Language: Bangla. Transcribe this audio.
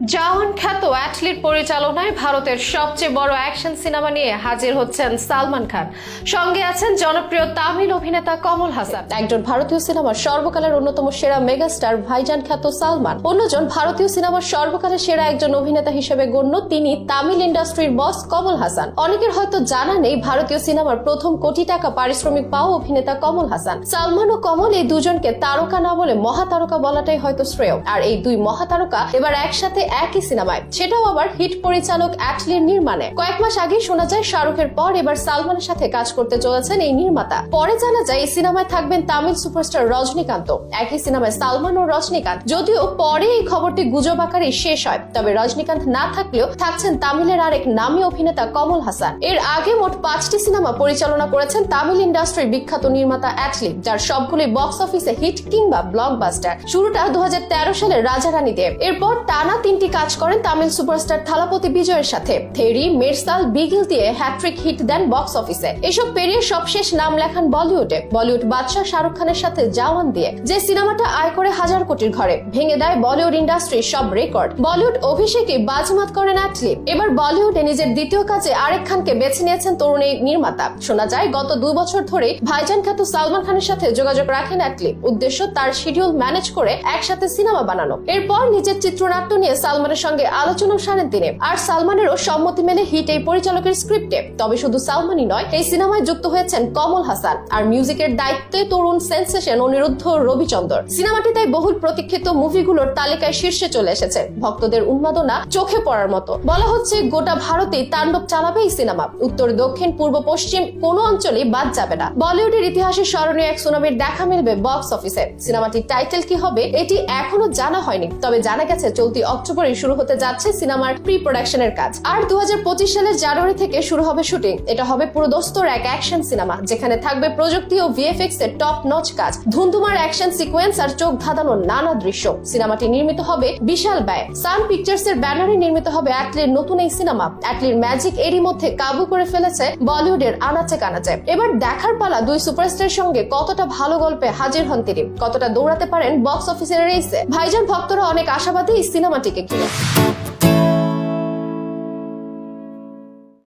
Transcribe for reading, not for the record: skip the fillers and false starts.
জাওয়ান খ্যাত অ্যাটলিট পরিচালনায় ভারতের সবচেয়ে বড় অ্যাকশন সিনেমা নিয়ে হাজির হচ্ছেন সালমান খান। সঙ্গে আছেন জনপ্রিয় তামিল অভিনেতা কমল হাসান। একজন ভারতীয় সিনেমার সর্বকালের অন্যতম সেরা মেগাস্টার ভাইজান খ্যাত সালমান, অন্যজন ভারতীয় সিনেমার সর্বকালের সেরা একজন অভিনেতা হিসেবে গণ্য তিনি তামিল ইন্ডাস্ট্রির বস কমল হাসান। অনেকের হয়তো জানা নেই ভারতীয় সিনেমার প্রথম কোটি টাকা পারিশ্রমিক পাওয়া অভিনেতা কমল হাসান। সালমান ও কমল এই দুজনকে তারকা না বলে মহাতারকা বলাটাই হয়তো শ্রেয়। আর এই দুই মহাতারকা এবার একসাথে একই সিনেমায়, সেটাও আবার হিট পরিচালক অ্যাটলির নির্মাণে। কয়েক মাস আগে শোনা যায় শাহরুখের পর এবার সালমানের সাথে কাজ করতে চলেছেন এই নির্মাতা। পরে জানা যায় এই সিনেমায় থাকবেন তামিল সুপারস্টার রজনীকান্ত। একই সিনেমায় সালমান ও রজনীকান্ত, যদিও পরে এই খবরটি গুজব আকারে শেষ হয়। তবে রজনীকান্ত না থাকলেও থাকছেন তামিলের আরেক নামী অভিনেতা কমল হাসান। এর আগে মোট 5টি সিনেমা পরিচালনা করেছেন তামিল ইন্ডাস্ট্রির বিখ্যাত নির্মাতা অ্যাটলি, যার সবগুলি বক্স অফিসে হিট কিংবা ব্লকবাস্টার। শুরুটা 2013 সালের রাজা রানী দিয়ে। এরপর টানা 3টি কাজ করেন তামিল সুপারস্টার থালাপতি বিজয়ের সাথে। থেরি, মেরসাল, বিগিল দিয়ে হ্যাট্রিক হিট দেন বক্স অফিসে। এসব পেরিয়ে সবশেষ নাম লেখান বলিউডে। বলিউড বাদশা শাহরুখ খানের সাথে জাওয়ান দিয়ে, যে সিনেমাটা আয় করে 1000 কোটির ঘরে, ভেঙে দেয় বলিউড ইন্ডাস্ট্রির সব রেকর্ড। বলিউড অভিষেকে বাজিমাত করেন অ্যাটলি। এবার বলিউডে নিজের দ্বিতীয় কাজে আরেক খানকে বেছে নিয়েছেন তরুণ এই নির্মাতা। শোনা যায় গত 2 বছর ধরে ভাইজান খ্যাত সালমান খানের সাথে যোগাযোগ রাখেন অ্যাটলি। উদ্দেশ্য তার শিডিউল ম্যানেজ করে একসাথে সিনেমা বানানো। এরপর নিজের চিত্রনাট্য নিয়ে সালমানের সঙ্গে আলোচনা সারেন তিনি। আর সালমানেরও সম্মতি মেলে হিট এই পরিচালকের স্ক্রিপ্টে। তবে শুধু সালমানই নয়, এই সিনেমায় যুক্ত হয়েছেন কমল হাসান। আর মিউজিকের দায়িত্বে তরুণ সেন্সেশন অনিরুদ্ধ রবিচন্দ্র। সিনেমাটি তাই বহুল প্রতীক্ষিত মুভিগুলোর তালিকায় শীর্ষে চলে এসেছে। ভক্তদের উন্মাদনা চোখে পড়ার মতো। বলা হচ্ছে গোটা ভারতেই তাণ্ডব চালাবে এই সিনেমা। উত্তর, দক্ষিণ, পূর্ব, পশ্চিম কোনো অঞ্চলেই বাদ যাবে না। বলিউডের ইতিহাসে স্মরণীয় এক সুনামির দেখা মিলবে বক্স অফিসে। সিনেমাটির টাইটেল কি হবে এটি এখনো জানা হয়নি। তবে জানা গেছে চলতি অক্টোবরে শুরু হতে যাচ্ছে সিনেমার প্রি প্রোডাকশনের কাজ। আর 2025 সালের জানুয়ারি থেকে শুরু হবে শুটিং। এটা হবে পুরোদস্তুর এক অ্যাকশন সিনেমা, যেখানে থাকবে প্রযুক্তি ও ভিএফএক্স এর টপ নচ কাজ, ধুমধুমার অ্যাকশন সিকোয়েন্স আর চোখ ধাঁধানো নানা দৃশ্য। সিনেমাটি নির্মিত হবে বিশাল ব্যয়। সান পিকচার্স এর ব্যানারে নির্মিত হবে অ্যাটলির নতুন এই সিনেমা। অ্যাটলির ম্যাজিক এরই মধ্যে কাবু করে ফেলেছে বলিউডের আনাচে কানাচে। এবার দেখার পালা দুই সুপারস্টারের সঙ্গে কতটা ভালো গল্পে হাজির হন তিনি, কতটা দৌড়াতে পারেন বক্স অফিসের রেসে। ভাইজান ভক্তরা অনেক আশাবাদী এই সিনেমাটিকে ঘিরে।